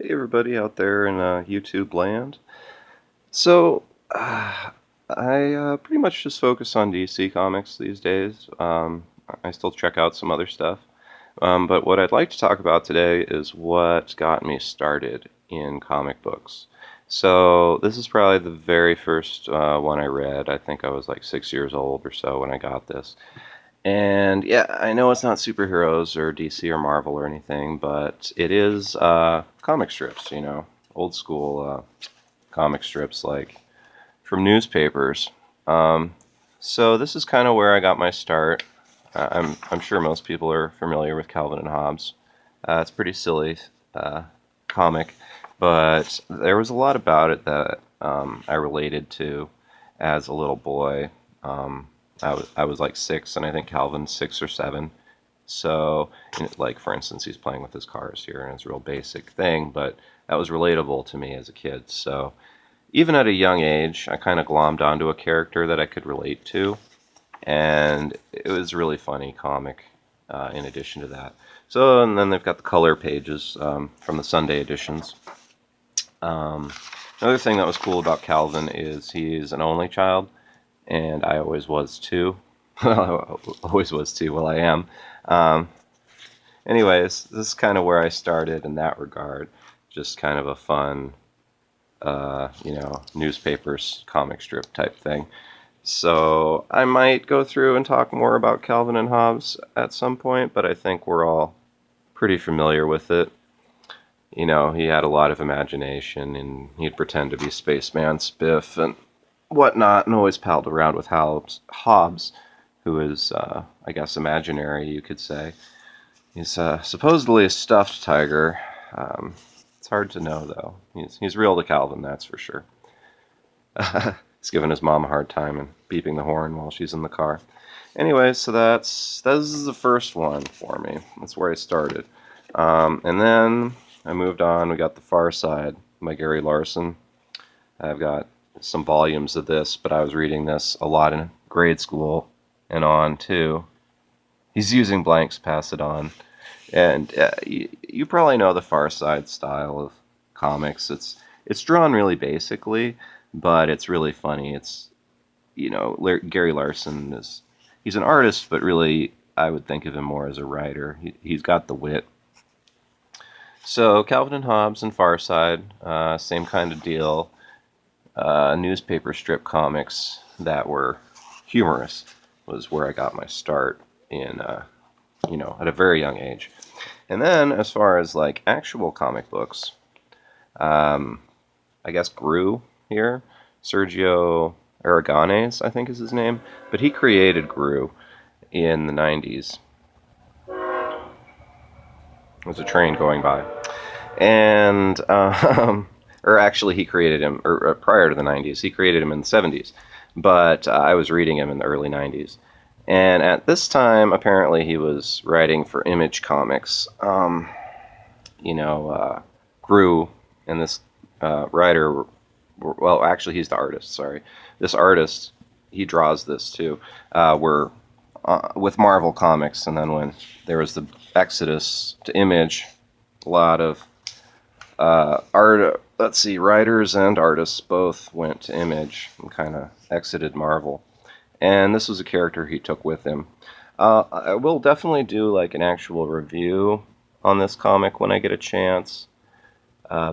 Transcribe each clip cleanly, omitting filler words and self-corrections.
Hey everybody out there in YouTube land. So I pretty much just focus on DC Comics these days. I still check out some other stuff. But what I'd like to talk about today is what got me started in comic books. So this is probably the very first one I read. I think I was like 6 years old or so when I got this. And yeah, I know it's not superheroes or DC or Marvel or anything, but it is comic strips, old school comic strips like from newspapers. Um, so this is kind of where I got my start. I'm sure most people are familiar with Calvin and Hobbes. It's a pretty silly uh, comic, but there was a lot about it that I related to as a little boy. Um, I was like 6, and I think Calvin's 6 or 7. So, like for instance, he's playing with his cars here, and it's a real basic thing, but that was relatable to me as a kid. So, even at a young age, I kind of glommed onto a character that I could relate to, and it was a really funny comic. In addition to that, so and then they've got the color pages from the Sunday editions. Um, Another thing that was cool about Calvin is he's an only child, and I always was too. Always was too. Well, I am. Um, Anyways, this is kind of where I started in that regard. Just kind of a fun, newspapers comic strip type thing. So I might go through and talk more about Calvin and Hobbes at some point, but I think we're all pretty familiar with it. He had a lot of imagination, and he'd pretend to be Spaceman Spiff and whatnot, and always palled around with Hobbes, who is, I guess, imaginary, you could say. He's supposedly a stuffed tiger. Um, it's hard to know, though. He's real to Calvin, that's for sure. He's giving his mom a hard time and beeping the horn while she's in the car. Anyway, so this is the first one for me. That's where I started. And then I moved on. We got The Far Side by Gary Larson. I've got some volumes of this, but I was reading this a lot in grade school and on too. He's using blanks, pass it on. And you probably know the Far Side style of comics. It's drawn really basically, but it's really funny. It's Gary Larson is he's an artist, but really I would think of him more as a writer. He's got the wit. So Calvin and Hobbes and Far Side, same kind of deal. Newspaper strip comics that were humorous was where I got my start in at a very young age. And then, as far as like actual comic books, um, I guess Gru here, Sergio Aragones, I think is his name, but he created Gru in the 90s. There's a train going by, and or actually he created him or prior to the 90s. He created him in the 70s, but I was reading him in the early 90s. And at this time, apparently, he was writing for Image Comics. Gru and this writer, well, actually, he's the artist, sorry. This artist, he draws this too, were with Marvel Comics. And then when there was the exodus to Image, a lot of writers and artists both went to Image and kind of exited Marvel. And this was a character he took with him. I will definitely do like an actual review on this comic when I get a chance.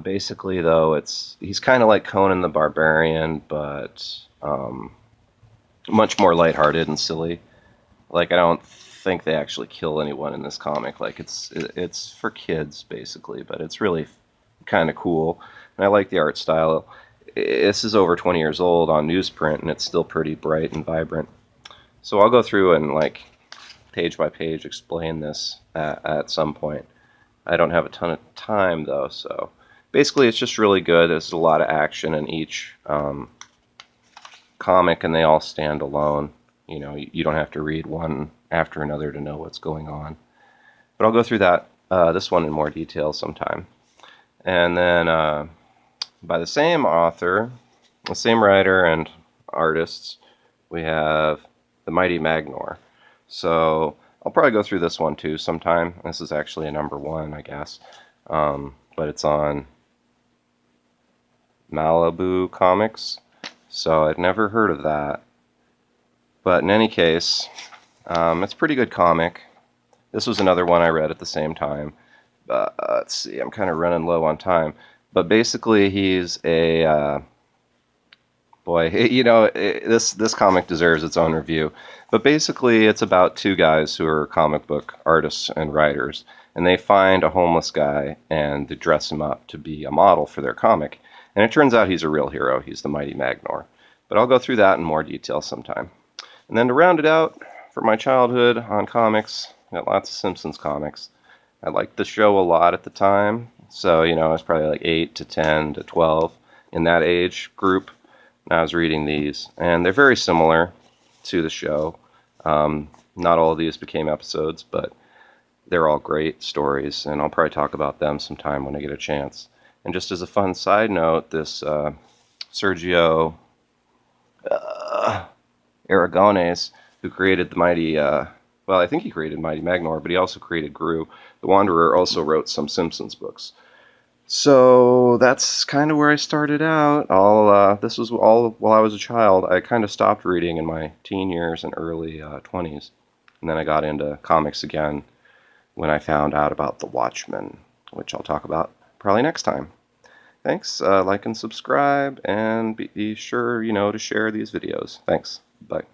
Basically, though, he's kind of like Conan the Barbarian, but much more lighthearted and silly. Like I don't think they actually kill anyone in this comic. Like it's for kids basically, but it's really kind of cool. And I like the art style. This is over 20 years old on newsprint, and it's still pretty bright and vibrant. So I'll go through and like page by page explain this at some point. I don't have a ton of time though, so basically it's just really good. There's a lot of action in each comic, and they all stand alone. You don't have to read one after another to know what's going on. But I'll go through this one in more detail sometime. And then by the same author, the same writer and artists, we have The Mighty Magnor. So I'll probably go through this one too sometime. This is actually a number 1, I guess. But it's on Malibu Comics. So I'd never heard of that. But in any case, it's a pretty good comic. This was another one I read at the same time. Let's see, I'm kind of running low on time. But basically, he's a boy. This comic deserves its own review. But basically, it's about two guys who are comic book artists and writers, and they find a homeless guy and they dress him up to be a model for their comic. And it turns out he's a real hero. He's the Mighty Magnor. But I'll go through that in more detail sometime. And then to round it out, for my childhood on comics, I got lots of Simpsons comics. I liked the show a lot at the time. So, I was probably like 8 to 10 to 12 in that age group. And I was reading these. And they're very similar to the show. Not all of these became episodes, but they're all great stories. And I'll probably talk about them sometime when I get a chance. And just as a fun side note, this Sergio Aragones, who created the mighty, I think he created Mighty Magnor, but he also created Gru. The Wanderer also wrote some Simpsons books. So that's kind of where I started out. This was all while I was a child. I kind of stopped reading in my teen years and early 20s. And then I got into comics again when I found out about The Watchmen, which I'll talk about probably next time. Thanks. Like and subscribe, and be sure, to share these videos. Thanks. Bye.